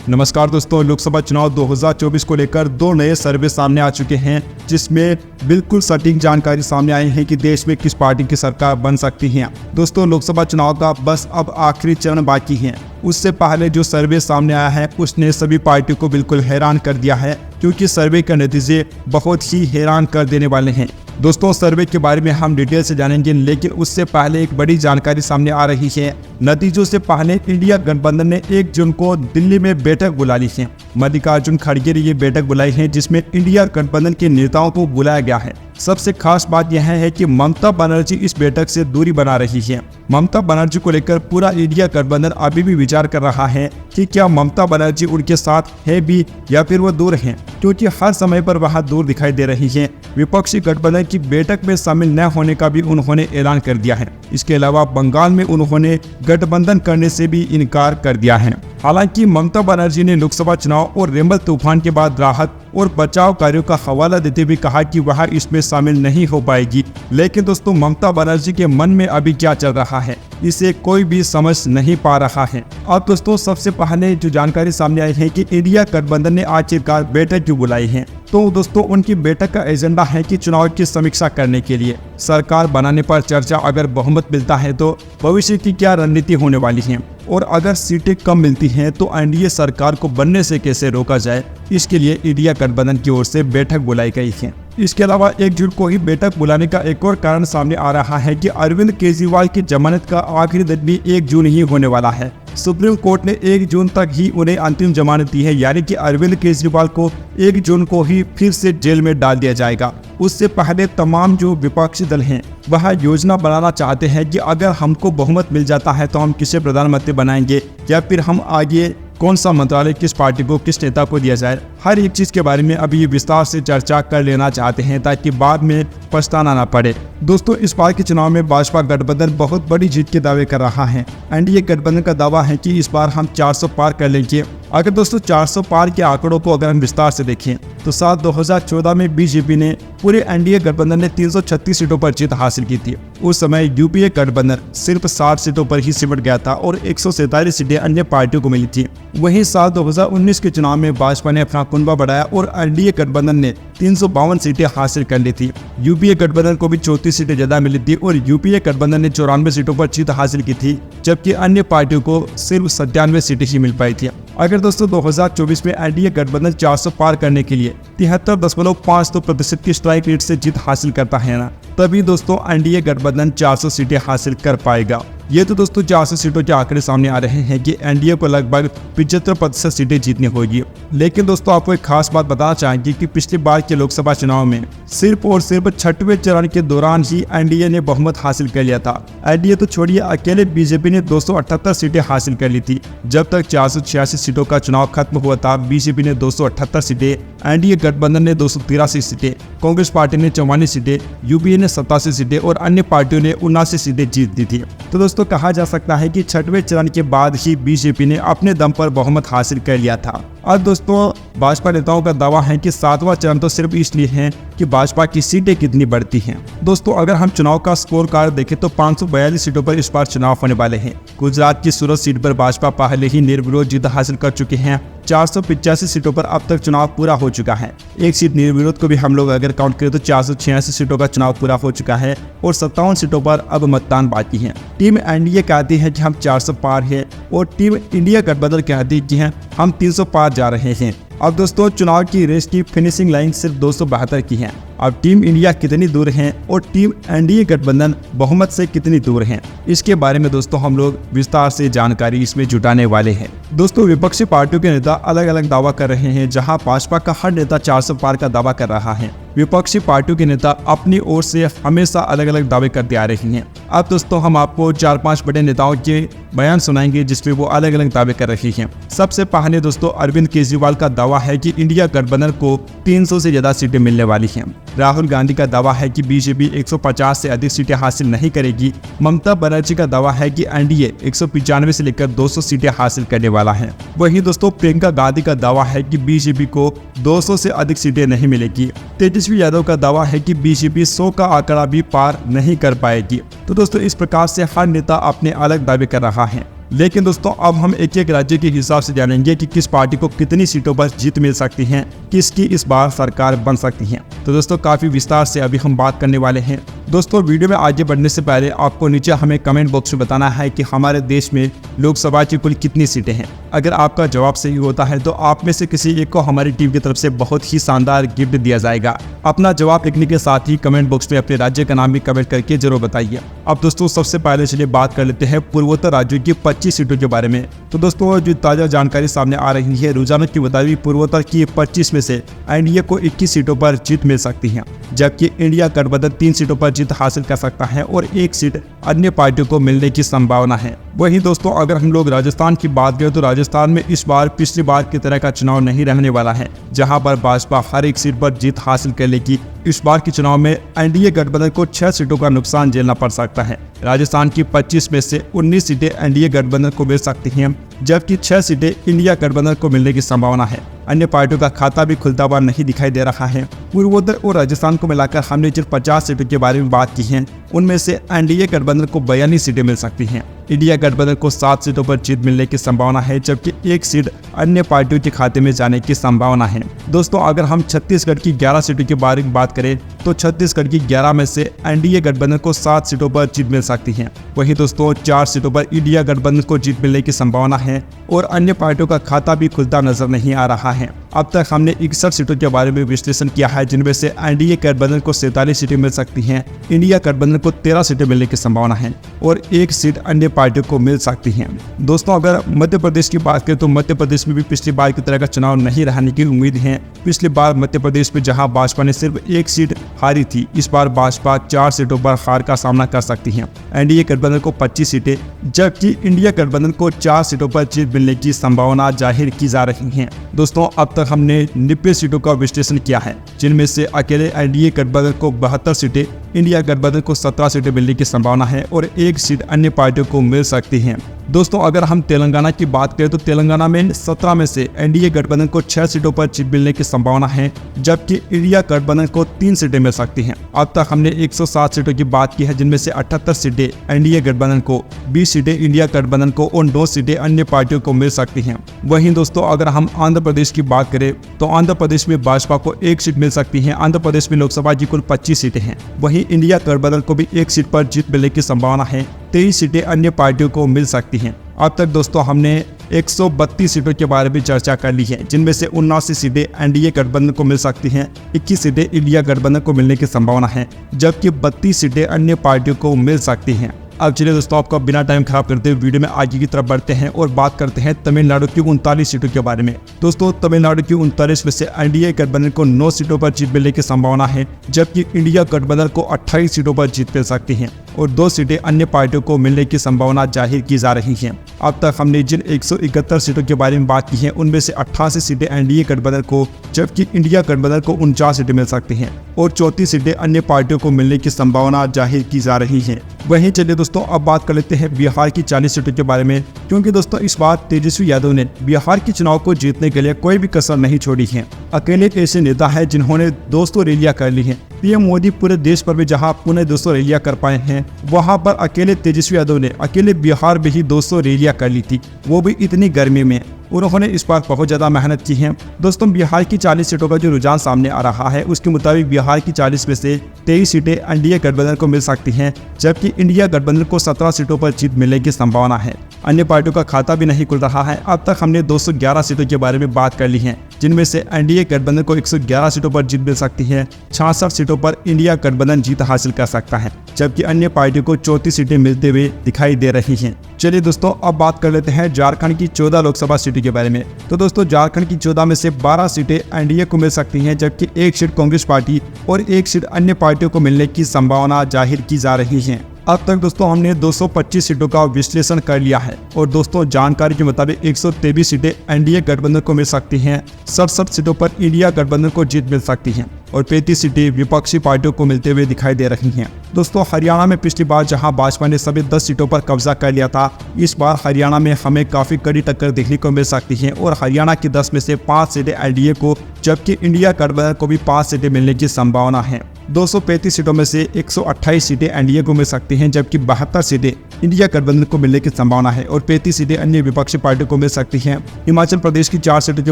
नमस्कार दोस्तों, लोकसभा चुनाव 2024 को लेकर दो नए सर्वे सामने आ चुके हैं, जिसमें बिल्कुल सटीक जानकारी सामने आई है कि देश में किस पार्टी की सरकार बन सकती है। दोस्तों, लोकसभा चुनाव का बस अब आखिरी चरण बाकी है। उससे पहले जो सर्वे सामने आया है उसने सभी पार्टियों को बिल्कुल हैरान कर दिया है, क्योंकि सर्वे के नतीजे बहुत ही हैरान कर देने वाले हैं। दोस्तों, सर्वे के बारे में हम डिटेल से जानेंगे, लेकिन उससे पहले एक बड़ी जानकारी सामने आ रही है। नतीजों से पहले इंडिया गठबंधन ने 1 जून को दिल्ली में बैठक बुला ली है। मल्लिकार्जुन खड़गे ने ये बैठक बुलाई है, जिसमें इंडिया गठबंधन के नेताओं को बुलाया गया है। सबसे खास बात यह है कि ममता बनर्जी इस बैठक से दूरी बना रही है। ममता बनर्जी को लेकर पूरा इंडिया गठबंधन अभी भी विचार कर रहा है कि क्या ममता बनर्जी उनके साथ है भी या फिर वो दूर हैं, क्योंकि हर समय पर वह दूर दिखाई दे रही है। विपक्षी गठबंधन की बैठक में शामिल न होने का भी उन्होंने ऐलान कर दिया है। इसके अलावा बंगाल में उन्होंने गठबंधन करने से भी इनकार कर दिया है। हालांकि ममता बनर्जी ने लोकसभा चुनाव और रेमल तूफान के बाद राहत और बचाव कार्यों का हवाला देते हुए कहा कि वह इसमें शामिल नहीं हो पाएगी। लेकिन दोस्तों, ममता बनर्जी के मन में अभी क्या चल रहा है, इसे कोई भी समझ नहीं पा रहा है। अब दोस्तों, सबसे पहले जो जानकारी सामने आई है कि इंडिया गठबंधन ने आखिरकार बैठक क्यों बुलाई है। तो दोस्तों, उनकी बैठक का एजेंडा है कि चुनाव की समीक्षा करने के लिए सरकार बनाने पर चर्चा। अगर बहुमत मिलता है तो भविष्य की क्या रणनीति होने वाली है, और अगर सीटें कम मिलती हैं तो एनडीए सरकार को बनने से कैसे रोका जाए, इसके लिए इंडिया गठबंधन की ओर से बैठक बुलाई गई है। इसके अलावा 1 जून को ही बैठक बुलाने का एक और कारण सामने आ रहा है कि अरविंद केजरीवाल की जमानत का आखिरी दिन भी 1 जून ही होने वाला है। सुप्रीम कोर्ट ने 1 जून तक ही उन्हें अंतिम जमानत दी है, यानी कि अरविंद केजरीवाल को 1 जून को ही फिर से जेल में डाल दिया जाएगा। उससे पहले तमाम जो विपक्षी दल हैं वह योजना बनाना चाहते हैं कि अगर हमको बहुमत मिल जाता है तो हम किसे प्रधानमंत्री बनाएंगे, या फिर हम आगे कौन सा मंत्रालय किस पार्टी को, किस नेता को दिया जाए। हर एक चीज के बारे में अभी विस्तार से चर्चा कर लेना चाहते हैं, ताकि बाद में पछताना ना पड़े। दोस्तों, इस बार के चुनाव में भाजपा गठबंधन बहुत बड़ी जीत के दावे कर रहा है। एनडीए गठबंधन का दावा है कि इस बार हम 400 पार कर लेंगे। अगर दोस्तों 400 पार के आंकड़ों को अगर हम विस्तार से देखें तो साल 2014 में बीजेपी ने पूरे एनडीए गठबंधन ने 336 सीटों पर जीत हासिल की थी। उस समय यूपीए गठबंधन सिर्फ 60 सीटों पर ही सिमट गया था और 147 सीटें अन्य पार्टियों को मिली थी। वहीं साल 2019 के चुनाव में भाजपा ने अपना कुनबा बढ़ाया और एनडीए गठबंधन ने 352 सीटें हासिल कर ली थी। यूपीए गठबंधन को भी 34 सीटें ज्यादा मिली थी और यूपीए गठबंधन ने 94 सीटों पर जीत हासिल की थी, जबकि अन्य पार्टियों को सिर्फ 97 सीटें ही मिल पाई थी। अगर दोस्तों 2024 में एनडीए गठबंधन 400 पार करने के लिए 73.52% की स्ट्राइक रेट से जीत हासिल करता है ना, तभी दोस्तों एनडीए गठबंधन 400 सीटें हासिल कर पाएगा। ये तो दोस्तों 400 सीटों के आंकड़े सामने आ रहे हैं कि एनडीए को लगभग 75% सीटें जीतनी होगी। लेकिन दोस्तों, आपको एक खास बात बताना चाहेंगे कि पिछली बार के लोकसभा चुनाव में सिर्फ और सिर्फ 6वें चरण के दौरान ही एनडीए ने बहुमत हासिल कर लिया था। एनडीए तो छोड़िए, अकेले बीजेपी ने 278 सीटें हासिल कर ली थी। जब तक 486 सीटों का चुनाव खत्म हुआ था, बीजेपी ने 278 सीटें, एनडीए गठबंधन ने 283 सीटें, कांग्रेस पार्टी ने 44 सीटें, यूपीए ने 87 सीटें और अन्य पार्टियों ने 79 सीटें जीत ली थी। तो दोस्तों, कहा जा सकता है कि 6वें चरण के बाद ही बीजेपी ने अपने दम पर बहुमत हासिल कर लिया था। अब दोस्तों, भाजपा नेताओं का दावा है कि 7वां चरण तो सिर्फ इसलिए है कि भाजपा की सीटें कितनी बढ़ती हैं। दोस्तों, अगर हम चुनाव का स्कोर कार्ड देखें तो 542 सीटों पर इस बार चुनाव होने वाले हैं। गुजरात की सूरत सीट पर भाजपा पहले ही निर्विरोध जीत हासिल कर चुके हैं। 485 सीटों पर अब तक चुनाव पूरा हो चुका है। एक सीट निर्विरोध को भी हम लोग अगर काउंट करें तो 486 सीटों का चुनाव पूरा हो चुका है और 57 सीटों पर अब मतदान बाकी है। टीम एनडीए कहती है कि हम 400 पार है और टीम इंडिया गठबंधन कहती है कि हम 300 पार जा रहे हैं। अब दोस्तों, चुनाव की रेस की फिनिशिंग लाइन सिर्फ 272 की है। अब टीम इंडिया कितनी दूर है और टीम एनडीए गठबंधन बहुमत से कितनी दूर है, इसके बारे में दोस्तों हम लोग विस्तार से जानकारी इसमें जुटाने वाले हैं। दोस्तों, विपक्षी पार्टियों के नेता अलग अलग दावा कर रहे हैं। जहां भाजपा का हर नेता 400 पार का दावा कर रहा है, विपक्षी पार्टियों के नेता अपनी ओर से हमेशा अलग अलग दावे करते आ रही हैं। अब दोस्तों, हम आपको 4-5 बड़े नेताओं के बयान सुनाएंगे जिसमें वो अलग अलग दावे कर रही हैं। सबसे पहले दोस्तों, अरविंद केजरीवाल का दावा है कि इंडिया गठबंधन को 300 से ज्यादा सीटें मिलने वाली हैं। राहुल गांधी का दावा है कि बीजेपी 150 से अधिक सीटें हासिल नहीं करेगी। ममता बनर्जी का दावा है कि एनडीए 195 से लेकर 200 सीटें हासिल करने वाला है। वहीं दोस्तों, प्रियंका गांधी का दावा है कि बीजेपी को 200 से अधिक सीटें नहीं मिलेगी। तेजस्वी यादव का दावा है कि बीजेपी 100 का आंकड़ा भी पार नहीं कर पाएगी। तो दोस्तों, इस प्रकार से हर नेता अपने अलग दावे कर रहा है। लेकिन दोस्तों अब हम एक एक राज्य के हिसाब से जानेंगे कि किस पार्टी को कितनी सीटों पर जीत मिल सकती है, किसकी इस बार सरकार बन सकती है। तो दोस्तों काफी विस्तार से अभी हम बात करने वाले हैं। दोस्तों वीडियो में आगे बढ़ने से पहले आपको नीचे हमें कमेंट बॉक्स में बताना है कि हमारे देश में लोकसभा की कुल कितनी सीटें हैं। अगर आपका जवाब सही होता है तो आप में से किसी एक को हमारी टीम की तरफ से बहुत ही शानदार गिफ्ट दिया जाएगा। अपना जवाब लिखने के साथ ही कमेंट बॉक्स में अपने राज्य का नाम भी कमेंट करके जरूर बताइए। अब दोस्तों सबसे पहले चलिए बात कर लेते हैं पूर्वोत्तर राज्यों की 25 सीटों के बारे में। तो दोस्तों जो ताजा जानकारी सामने आ रही है, रोजाना के मुताबिक पूर्वोत्तर की 25 में से एनडीए को 21 सीटों पर जीत मिल सकती है, जबकि इंडिया गठबंधन 3 सीटों पर जीत हासिल कर सकता है और 1 सीट अन्य पार्टियों को मिलने की संभावना है। वहीं दोस्तों अगर हम लोग राजस्थान की बात करें तो राजस्थान में इस बार पिछली बार की तरह का चुनाव नहीं रहने वाला है, जहां पर भाजपा हर एक सीट पर जीत हासिल कर लेगी। इस बार के चुनाव में एनडीए गठबंधन को 6 सीटों का नुकसान झेलना पड़ सकता है। राजस्थान की 25 में से 19 सीटें एनडीए गठबंधन को मिल सकती हैं, जबकि 6 सीटें इंडिया गठबंधन को मिलने की संभावना है। अन्य पार्टियों का खाता भी खुलता हुआ नहीं दिखाई दे रहा है। पूर्वोत्तर और राजस्थान को मिलाकर हमने जिन 50 सीटों के बारे में बात की है, उनमें से एनडीए गठबंधन को 42 सीटें मिल सकती हैं। इंडिया गठबंधन को 7 सीटों पर जीत मिलने की संभावना है, जबकि 1 सीट अन्य पार्टियों के खाते में जाने की संभावना है। दोस्तों अगर हम छत्तीसगढ़ की 11 सीटों के बारे में बात करें तो छत्तीसगढ़ की 11 में से एनडीए गठबंधन को 7 सीटों पर जीत मिल सकती है। वहीं दोस्तों 4 सीटों पर इंडिया गठबंधन को जीत मिलने की संभावना है और अन्य पार्टियों का खाता भी खुलता नजर नहीं आ रहा है। अब तक हमने 61 सीटों के बारे में विश्लेषण किया है, जिनमें से एनडीए गठबंधन को 47 सीटें मिल सकती हैं, इंडिया गठबंधन को 13 सीटें मिलने की संभावना है और 1 सीट अन्य पार्टियों को मिल सकती है। दोस्तों अगर मध्य प्रदेश की बात करें तो मध्य प्रदेश में भी पिछली बार की तरह का चुनाव नहीं रहने की उम्मीद है। पिछली बार मध्य प्रदेश में जहां भाजपा ने सिर्फ 1 सीट हारी थी, इस बार भाजपा 4 सीटों पर हार का सामना कर सकती है। एनडीए गठबंधन को 25 सीटें, जबकि इंडिया गठबंधन को 4 सीटों पर जीत मिलने की संभावना जाहिर की जा रही है। दोस्तों अब तक हमने 90 सीटों का विश्लेषण किया है, जिनमें से अकेले एनडीए गठबंधन को 72 सीटें, इंडिया गठबंधन को 17 सीटें मिलने की संभावना है और 1 सीट अन्य पार्टियों को मिल सकती है। दोस्तों अगर हम तेलंगाना की बात करें तो तेलंगाना में 17 में से एनडीए गठबंधन को 6 सीटों पर जीत मिलने की संभावना है, जबकि इंडिया गठबंधन को 3 सीटें मिल सकती हैं। अब तक हमने 107 सीटों की बात की है, जिनमें से 78 सीटें एनडीए गठबंधन को, 20 सीटें इंडिया गठबंधन को और 2 सीटें अन्य पार्टियों को मिल सकती हैं। वहीं दोस्तों अगर हम आंध्र प्रदेश की बात करें तो आंध्र प्रदेश में भाजपा को 1 सीट मिल सकती है। आंध्र प्रदेश में लोकसभा की कुल 25 सीटें हैं। वहीं इंडिया गठबंधन को भी 1 सीट पर जीत मिलने की संभावना है। 23 सीटें अन्य पार्टियों को मिल सकती हैं। अब तक दोस्तों हमने 132 सीटों के बारे में चर्चा कर ली है, जिनमें से 79 सीटें एनडीए गठबंधन को मिल सकती हैं, 21 सीटें इंडिया गठबंधन को मिलने की संभावना है, जबकि 32 सीटें अन्य पार्टियों को मिल सकती हैं। अब चलिए दोस्तों आपका बिना टाइम खराब करते हुए वीडियो में आगे की तरफ बढ़ते हैं और बात करते हैं तमिलनाडु की 39 सीटों के बारे में। दोस्तों तमिलनाडु की 39 में से एनडीए गठबंधन को 9 सीटों पर जीत मिलने की संभावना है, जबकि इंडिया गठबंधन को 28 सीटों पर जीत मिल सकती है और 2 सीटें अन्य पार्टियों को मिलने की संभावना जाहिर की जा रही है। अब तक हमने जिन 171 सीटों के बारे में बात की है, उनमें से 88 सीटें एनडीए गठबंधन को, जबकि इंडिया गठबंधन को 49 सीटें मिल सकती हैं और 34 सीटें अन्य पार्टियों को मिलने की संभावना जाहिर की जा रही है। वहीं चलिए दोस्तों अब बात कर लेते हैं बिहार की 40 सीटों के बारे में, क्योंकि दोस्तों इस बार तेजस्वी यादव ने बिहार के चुनाव को जीतने के लिए कोई भी कसर नहीं छोड़ी है। अकेले ऐसे नेता है जिन्होंने 200 रैलियां कर ली हैं। पीएम मोदी पूरे देश पर भी जहां पुणे 200 रैलियां कर पाए हैं, वहां पर अकेले तेजस्वी यादव ने अकेले बिहार में ही 200 रैलियां कर ली थी, वो भी इतनी गर्मी में। उन्होंने इस बार बहुत ज़्यादा मेहनत की है। दोस्तों बिहार की 40 सीटों का जो रुझान सामने आ रहा है, उसके मुताबिक बिहार की 40 में से 23 सीटें एनडीए गठबंधन को मिल सकती हैं, जबकि इंडिया गठबंधन को 17 सीटों पर जीत मिलने की संभावना है। अन्य पार्टियों का खाता भी नहीं खुल रहा है। अब तक हमने 211 सीटों के बारे में बात कर ली है, जिनमें से एनडीए गठबंधन को 111 सीटों पर जीत मिल सकती है, 66 सीटों पर इंडिया गठबंधन जीत हासिल कर सकता है, जबकि अन्य पार्टियों को 34 सीटें मिलते हुए दिखाई दे रही हैं। चलिए दोस्तों अब बात कर लेते हैं झारखंड की 14 लोकसभा सीटों के बारे में। तो दोस्तों झारखंड की 14 में से 12 सीटें एनडीए को मिल सकती हैं, जबकि 1 सीट कांग्रेस पार्टी और 1 सीट अन्य पार्टियों को मिलने की संभावना जाहिर की जा रही है। अब तक दोस्तों हमने 225 सीटों का विश्लेषण कर लिया है और दोस्तों जानकारी के मुताबिक 123 सीटें एनडीए गठबंधन को मिल सकती हैं, 67 सीटों पर इंडिया गठबंधन को जीत मिल सकती हैं और 35 सीटें विपक्षी पार्टियों को मिलते हुए दिखाई दे रही हैं। दोस्तों हरियाणा में पिछली बार जहां भाजपा ने सभी 10 सीटों पर कब्जा कर लिया था, इस बार हरियाणा में हमें काफी कड़ी टक्कर देखने को मिल सकती है और हरियाणा की 10 में से 5 सीटें एनडीए को, जबकि इंडिया गठबंधन को भी 5 सीटें मिलने की संभावना है। 235 सीटों में से 128 सीटें एनडीए को मिल सकती हैं, जबकि 72 सीटें इंडिया गठबंधन को मिलने की संभावना है और 35 सीटें अन्य विपक्षी पार्टियों को मिल सकती हैं। हिमाचल प्रदेश की 4 सीटों के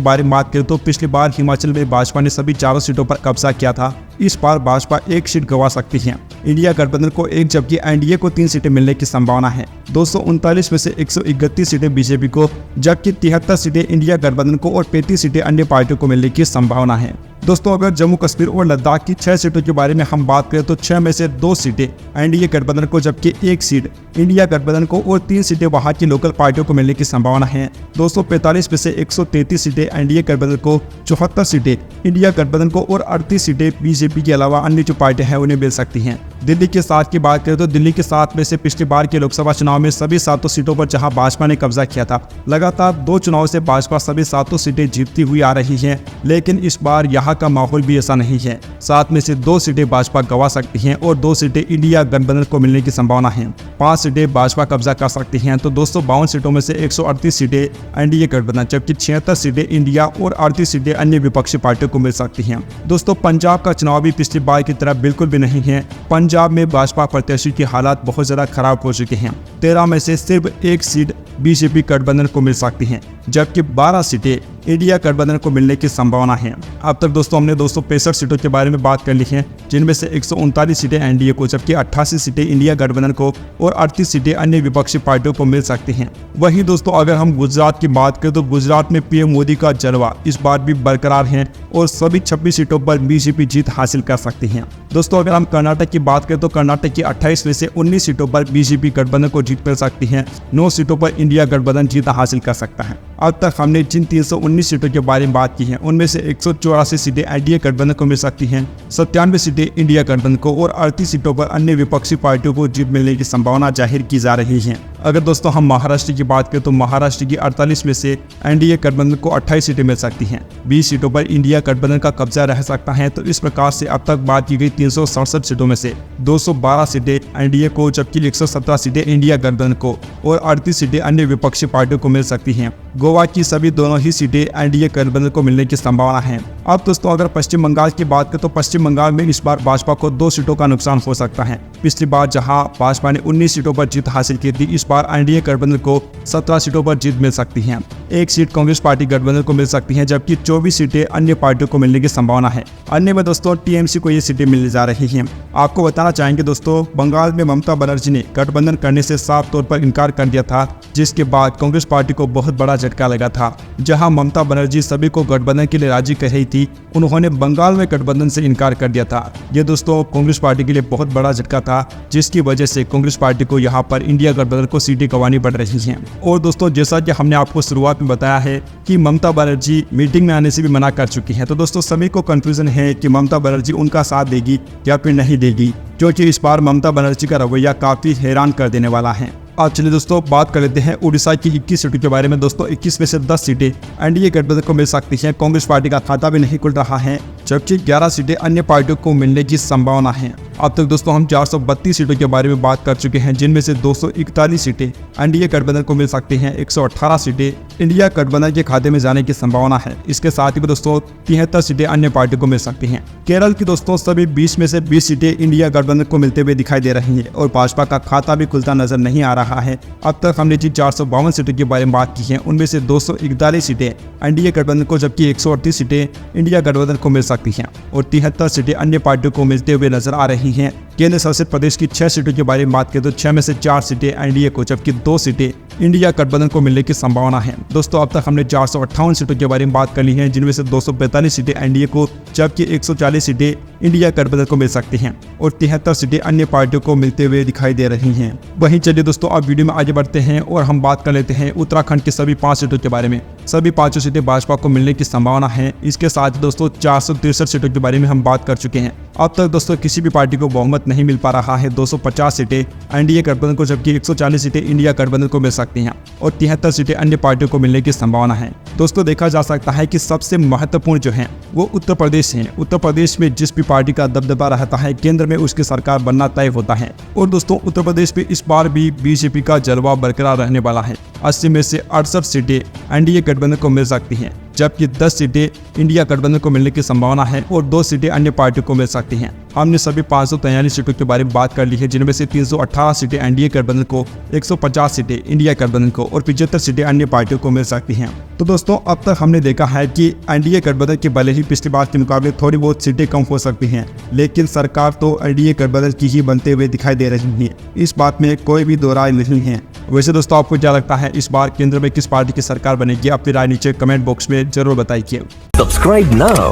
बारे में बात करें तो पिछली बार हिमाचल में भाजपा ने सभी 4 सीटों पर कब्जा किया था। इस बार भाजपा 1 सीट गंवा सकती है। इंडिया गठबंधन को 1 जबकि एनडीए को 3 सीटें मिलने की संभावना है। 239 में से 131 सीटें बीजेपी को, जबकि 73 सीटें इंडिया गठबंधन को और 35 सीटें अन्य पार्टियों को मिलने की संभावना है। दोस्तों, अगर जम्मू कश्मीर और लद्दाख की 6 सीटों के बारे में हम बात करें तो 6 में से 2 सीटें एनडीए गठबंधन को, जबकि 1 सीट इंडिया गठबंधन को और 3 सीटें वहां की लोकल पार्टियों को मिलने की संभावना है। 245 में से 133 सीटें एनडीए गठबंधन को, 74 सीटें इंडिया गठबंधन को और 38 सीटें बीजेपी के अलावा अन्य जो पार्टियां हैं उन्हें मिल सकती हैं। दिल्ली के 7 की बात करें तो दिल्ली के 7 में से पिछली बार के लोकसभा चुनाव में सभी 7 सीटों पर जहां भाजपा ने कब्जा किया था, लगातार 2 चुनाव से भाजपा सभी 7 सीटें जीतती हुई आ रही है। लेकिन इस बार यहाँ का माहौल भी ऐसा नहीं है। 7 में से 2 सीटें भाजपा गंवा सकती हैं और 2 सीटें इंडिया गठबंधन को मिलने की संभावना है। 5 सीटें भाजपा कब्जा कर सकती हैं। तो 252 सीटों में से 138 सीटें एनडीए गठबंधन, जबकि 76 सीटें इंडिया और 38 सीटें अन्य विपक्षी पार्टियों को मिल सकती हैं। दोस्तों, पंजाब का चुनाव भी पिछली बार की तरह बिल्कुल भी नहीं है। पंजाब में भाजपा प्रत्याशी की हालात बहुत ज्यादा खराब हो चुके हैं। 13 में से सिर्फ 1 सीट बीजेपी गठबंधन को मिल सकती हैं, जबकि 12 सीटें इंडिया गठबंधन को मिलने की संभावना है। अब तक दोस्तों हमने 265 सीटों के बारे में बात कर ली है, जिनमें से 139 सीटें एनडीए को, जबकि 88 सीटें इंडिया गठबंधन को और 38 सीटें अन्य विपक्षी पार्टियों को मिल सकती हैं। वहीं दोस्तों, अगर हम गुजरात की बात करें तो गुजरात में पीएम मोदी का जलवा इस बार भी बरकरार है और सभी 26 सीटों पर बीजेपी जीत हासिल कर सकती है। दोस्तों, अगर हम कर्नाटक की बात करें तो कर्नाटक की 28 में से 19 सीटों पर बीजेपी गठबंधन को जीत मिल सकती है। 9 सीटों पर इंडिया गठबंधन जीत हासिल कर सकता है। अब तक हमने जिन 319 सीटों के बारे में बात की है, उनमें से 184 सीटें एनडीए गठबंधन को मिल सकती हैं, 97 सीटें इंडिया गठबंधन को और 38 सीटों पर अन्य विपक्षी पार्टियों को जीत मिलने की संभावना जाहिर की जा रही है। अगर दोस्तों हम महाराष्ट्र की बात करें तो महाराष्ट्र की 48 में से एनडीए गठबंधन को 28 सीटें मिल सकती हैं। 20 सीटों पर इंडिया गठबंधन का कब्जा रह सकता है। तो इस प्रकार से अब तक बात की गई 367 सीटों में से 212 सीटें एनडीए को, जबकि 117 सीटें इंडिया गठबंधन को और 38 सीटें अन्य विपक्षी पार्टियों को मिल सकती हैं। गोवा की सभी दोनों ही सीटें एनडीए गठबंधन को मिलने की संभावना है। अब दोस्तों अगर पश्चिम बंगाल की बात करें तो पश्चिम बंगाल में इस बार भाजपा को 2 सीटों का नुकसान हो सकता है। पिछली बार जहां भाजपा ने 19 सीटों पर जीत हासिल की थी, इस बार एनडीए गठबंधन को 17 सीटों पर जीत मिल सकती है। 1 सीट कांग्रेस पार्टी गठबंधन को मिल सकती है, जबकि 24 सीटें अन्य पार्टियों को मिलने की संभावना है। अन्य में दोस्तों टीएमसी को ये सीटें मिलने जा रही हैं। आपको बताना चाहेंगे दोस्तों, बंगाल में ममता बनर्जी ने गठबंधन करने से साफ तौर पर इनकार कर दिया था, जिसके बाद कांग्रेस पार्टी को बहुत बड़ा झटका लगा था। जहां ममता बनर्जी सभी को गठबंधन के लिए राजी कर रही थी, उन्होंने बंगाल में गठबंधन से इनकार कर दिया था। ये दोस्तों कांग्रेस पार्टी के लिए बहुत बड़ा झटका था, जिसकी वजह से कांग्रेस पार्टी को यहाँ पर इंडिया गठबंधन को सीटें गंवानी पड़ रही हैं। और दोस्तों जैसा कि हमने आपको शुरुआत में बताया है कि ममता बनर्जी मीटिंग में आने से भी मना कर चुकी हैं। तो दोस्तों सभी को कंफ्यूजन है कि ममता बनर्जी उनका साथ देगी या फिर नहीं देगी, क्योंकि इस बार ममता बनर्जी का रवैया काफी हैरान कर देने वाला है। आज चलिए दोस्तों बात कर लेते हैं उड़ीसा की 21 सीटों के बारे में। दोस्तों 21 में से 10 सीटें एनडीए गठबंधन को मिल सकती हैं। कांग्रेस पार्टी का खाता भी नहीं खुल रहा है, जबकि 11 सीटें अन्य पार्टियों को मिलने की संभावना है। अब तक दोस्तों हम 432 सीटों के बारे में बात कर चुके हैं, जिनमें से 241 सीटें एनडीए गठबंधन को मिल सकती हैं। 118 सीटें इंडिया गठबंधन के खाते में जाने की संभावना है। इसके साथ ही दोस्तों 73 सीटें अन्य पार्टियों को मिल सकती हैं। केरल की दोस्तों सभी 20 में से 20 सीटें इंडिया गठबंधन को मिलते हुए दिखाई दे रही हैं और भाजपा का खाता भी खुलता नजर नहीं आ रहा है। अब तक हमने जिन 452 सीटों के बारे में बात की है, उनमें से 241 सीटें एनडीए गठबंधन को, जबकि 138 सीटें इंडिया गठबंधन को मिल सकती हैं और 73 सीटें अन्य पार्टियों को मिलते हुए नजर आ रही हैं। केंद्र शासित प्रदेश की 6 सीटों के बारे में बात करें तो 6 में से 4 सीटें एनडीए को, जबकि 2 सीटें इंडिया गठबंधन को मिलने की संभावना है। दोस्तों अब तक हमने 458 सीटों के बारे में बात कर ली है, जिनमें से 245 सीटें एनडीए को, जबकि 140 सीटें इंडिया गठबंधन को मिल सकती हैं और 73 सीटें अन्य पार्टियों को मिलते हुए दिखाई दे रही हैं। वहीं चलिए दोस्तों अब वीडियो में आगे बढ़ते हैं और हम बात कर लेते हैं उत्तराखंड की सभी 5 सीटों के बारे में। सभी 5 सीटें भाजपा को मिलने की संभावना है। इसके साथ ही दोस्तों 463 सीटों के बारे में हम बात कर चुके हैं। अब तक दोस्तों किसी भी पार्टी को बहुमत नहीं मिल पा रहा है। 250 सीटें एनडीए गठबंधन को, जबकि 140 सीटें इंडिया गठबंधन को मिल सकती हैं और 73 सीटें अन्य पार्टियों को मिलने की संभावना है। दोस्तों देखा जा सकता है कि सबसे महत्वपूर्ण जो है वो उत्तर प्रदेश है। उत्तर प्रदेश में जिस भी पार्टी का दबदबा रहता है, केंद्र में उसकी सरकार बनना तय होता है। और दोस्तों उत्तर प्रदेश में इस बार भी बीजेपी का जलवा बरकरार रहने वाला है। 80 में से 68 सीटें एनडीए गठबंधन को मिल सकती हैं, जबकि 10 सीटें इंडिया गठबंधन को मिलने की संभावना है और 2 सीटें अन्य पार्टियों को मिल सकती हैं। हमने सभी 543 सीटों के बारे में बात कर ली है, जिनमें से 318 सीटें एनडीए गठबंधन को, 150 सीटें इंडिया गठबंधन को और 75 सीटें अन्य पार्टियों को मिल सकती हैं। तो दोस्तों, अब तक हमने देखा है कि एनडीए गठबंधन के भले ही पिछली बार के मुकाबले थोड़ी बहुत सीटें कम हो सकती हैं, लेकिन सरकार तो एनडीए गठबंधन की ही बनते हुए दिखाई दे रही है। इस बात में कोई भी दो राय नहीं है। वैसे दोस्तों, आपको क्या लगता है इस बार केंद्र में किस पार्टी की सरकार बनेगी? अपनी राय नीचे कमेंट बॉक्स में जरूर बताइए। Subscribe now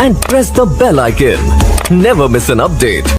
and press the bell icon. Never miss an update.